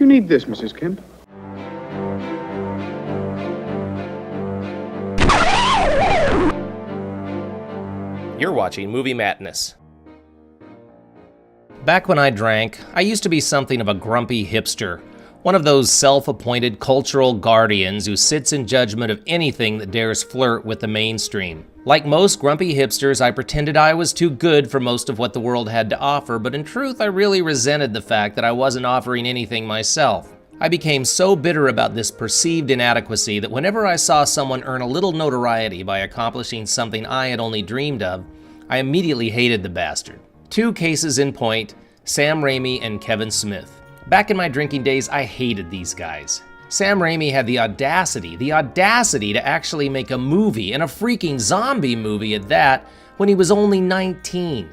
Do you need this, Mrs. Kemp? You're watching Movie Mattness. Back when I drank, I used to be something of a grumpy hipster. One of those self-appointed cultural guardians who sits in judgment of anything that dares flirt with the mainstream. Like most grumpy hipsters, I pretended I was too good for most of what the world had to offer, but in truth, I really resented the fact that I wasn't offering anything myself. I became so bitter about this perceived inadequacy that whenever I saw someone earn a little notoriety by accomplishing something I had only dreamed of, I immediately hated the bastard. Two cases in point, Sam Raimi and Kevin Smith. Back in my drinking days, I hated these guys. Sam Raimi had the audacity to actually make a movie, and a freaking zombie movie at that, when he was only 19.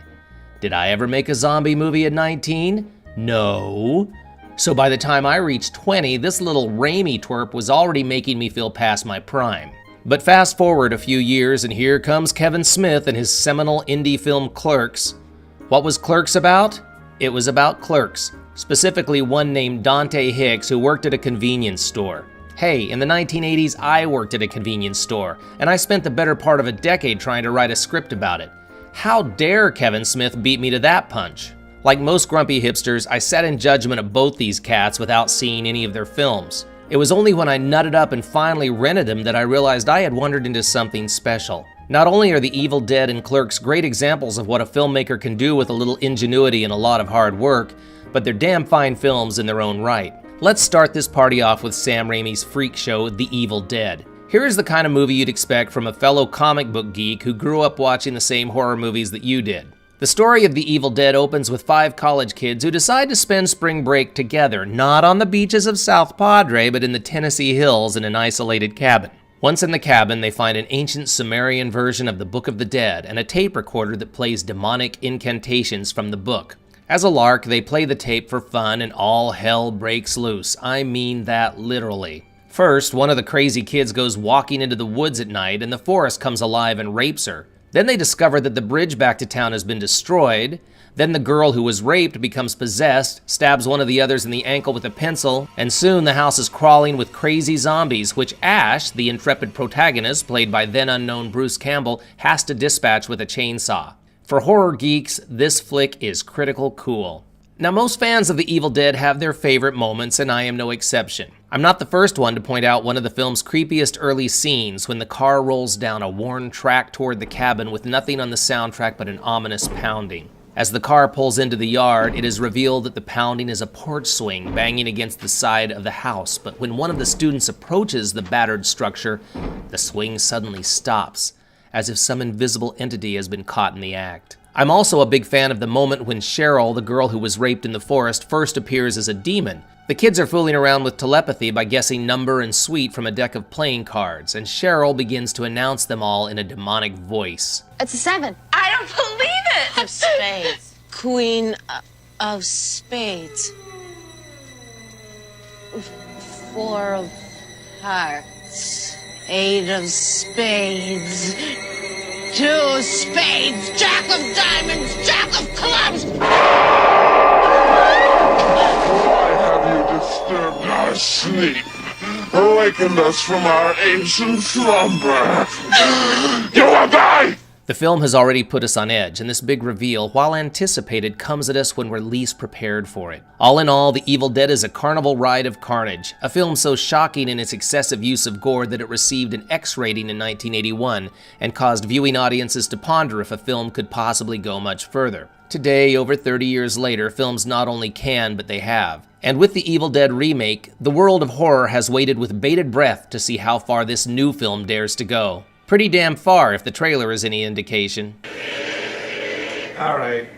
Did I ever make a zombie movie at 19? No. So by the time I reached 20, this little Raimi twerp was already making me feel past my prime. But fast forward a few years, and here comes Kevin Smith and his seminal indie film Clerks. What was Clerks about? It was about clerks. Specifically one named Dante Hicks who worked at a convenience store. Hey, in the 1980s, I worked at a convenience store, and I spent the better part of a decade trying to write a script about it. How dare Kevin Smith beat me to that punch? Like most grumpy hipsters, I sat in judgment of both these cats without seeing any of their films. It was only when I nutted up and finally rented them that I realized I had wandered into something special. Not only are The Evil Dead and Clerks great examples of what a filmmaker can do with a little ingenuity and a lot of hard work, but they're damn fine films in their own right. Let's start this party off with Sam Raimi's freak show, The Evil Dead. Here is the kind of movie you'd expect from a fellow comic book geek who grew up watching the same horror movies that you did. The story of The Evil Dead opens with 5 college kids who decide to spend spring break together, not on the beaches of South Padre, but in the Tennessee hills in an isolated cabin. Once in the cabin, they find an ancient Sumerian version of the Book of the Dead and a tape recorder that plays demonic incantations from the book. As a lark, they play the tape for fun and all hell breaks loose. I mean that literally. First, one of the crazy kids goes walking into the woods at night and the forest comes alive and rapes her. Then they discover that the bridge back to town has been destroyed. Then the girl who was raped becomes possessed, stabs one of the others in the ankle with a pencil, and soon the house is crawling with crazy zombies, which Ash, the intrepid protagonist, played by then unknown Bruce Campbell, has to dispatch with a chainsaw. For horror geeks, this flick is critical cool. Now, most fans of The Evil Dead have their favorite moments, and I am no exception. I'm not the first one to point out one of the film's creepiest early scenes when the car rolls down a worn track toward the cabin with nothing on the soundtrack but an ominous pounding. As the car pulls into the yard, it is revealed that the pounding is a porch swing banging against the side of the house, but when one of the students approaches the battered structure, the swing suddenly stops, as if some invisible entity has been caught in the act. I'm also a big fan of the moment when Cheryl, the girl who was raped in the forest, first appears as a demon. The kids are fooling around with telepathy by guessing number and suite from a deck of playing cards, and Cheryl begins to announce them all in a demonic voice. It's a 7. I don't believe it! Of spades. Queen of spades. 4 of hearts. 8 of spades. 2 of spades. Jack of diamonds. Jack of clubs. Why have you disturbed our sleep? Awakened us from our ancient slumber. You will die! The film has already put us on edge, and this big reveal, while anticipated, comes at us when we're least prepared for it. All in all, The Evil Dead is a carnival ride of carnage, a film so shocking in its excessive use of gore that it received an X rating in 1981 and caused viewing audiences to ponder if a film could possibly go much further. Today, over 30 years later, films not only can, but they have. And with The Evil Dead remake, the world of horror has waited with bated breath to see how far this new film dares to go. Pretty damn far, if the trailer is any indication. All right.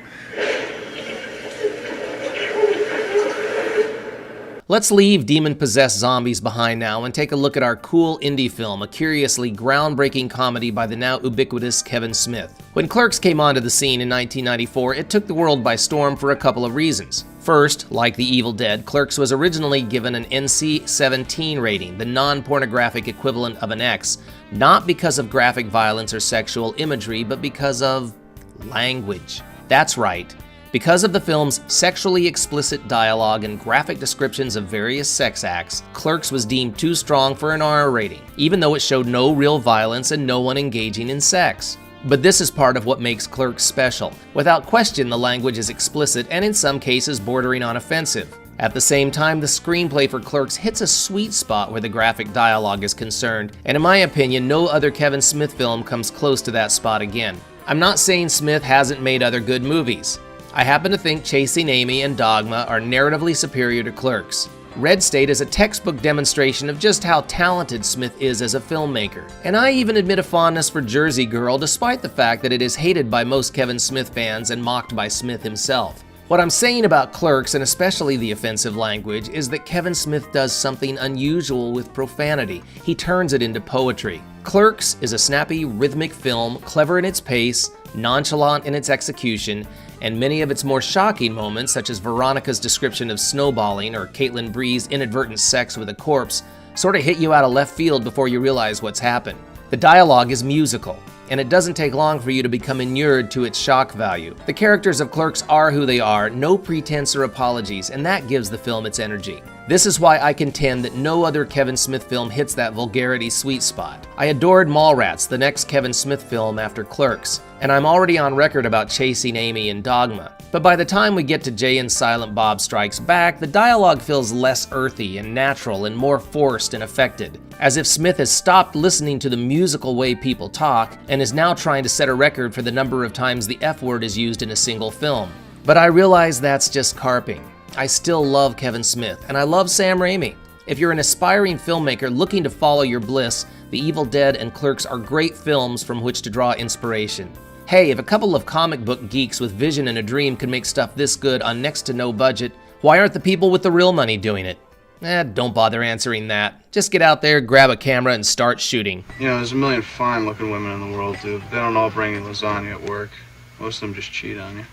Let's leave demon-possessed zombies behind now and take a look at our cool indie film, a curiously groundbreaking comedy by the now ubiquitous Kevin Smith. When Clerks came onto the scene in 1994, it took the world by storm for a couple of reasons. First, like The Evil Dead, Clerks was originally given an NC-17 rating, the non-pornographic equivalent of an X, not because of graphic violence or sexual imagery, but because of language. That's right. Because of the film's sexually explicit dialogue and graphic descriptions of various sex acts, Clerks was deemed too strong for an R rating, even though it showed no real violence and no one engaging in sex. But this is part of what makes Clerks special. Without question, the language is explicit and in some cases bordering on offensive. At the same time, the screenplay for Clerks hits a sweet spot where the graphic dialogue is concerned, and in my opinion, no other Kevin Smith film comes close to that spot again. I'm not saying Smith hasn't made other good movies. I happen to think Chasing Amy and Dogma are narratively superior to Clerks. Red State is a textbook demonstration of just how talented Smith is as a filmmaker. And I even admit a fondness for Jersey Girl despite the fact that it is hated by most Kevin Smith fans and mocked by Smith himself. What I'm saying about Clerks, and especially the offensive language, is that Kevin Smith does something unusual with profanity. He turns it into poetry. Clerks is a snappy, rhythmic film, clever in its pace, nonchalant in its execution, and many of its more shocking moments, such as Veronica's description of snowballing or Caitlin Bree's inadvertent sex with a corpse, sort of hit you out of left field before you realize what's happened. The dialogue is musical, and it doesn't take long for you to become inured to its shock value. The characters of Clerks are who they are, no pretense or apologies, and that gives the film its energy. This is why I contend that no other Kevin Smith film hits that vulgarity sweet spot. I adored Mallrats, the next Kevin Smith film after Clerks, and I'm already on record about Chasing Amy and Dogma. But by the time we get to Jay and Silent Bob Strikes Back, the dialogue feels less earthy and natural and more forced and affected, as if Smith has stopped listening to the musical way people talk and is now trying to set a record for the number of times the F word is used in a single film. But I realize that's just carping. I still love Kevin Smith, and I love Sam Raimi. If you're an aspiring filmmaker looking to follow your bliss, The Evil Dead and Clerks are great films from which to draw inspiration. Hey, if a couple of comic book geeks with vision and a dream can make stuff this good on next to no budget, why aren't the people with the real money doing it? Don't bother answering that. Just get out there, grab a camera, and start shooting. You know, there's a million fine-looking women in the world, dude. They don't all bring you lasagna at work. Most of them just cheat on you.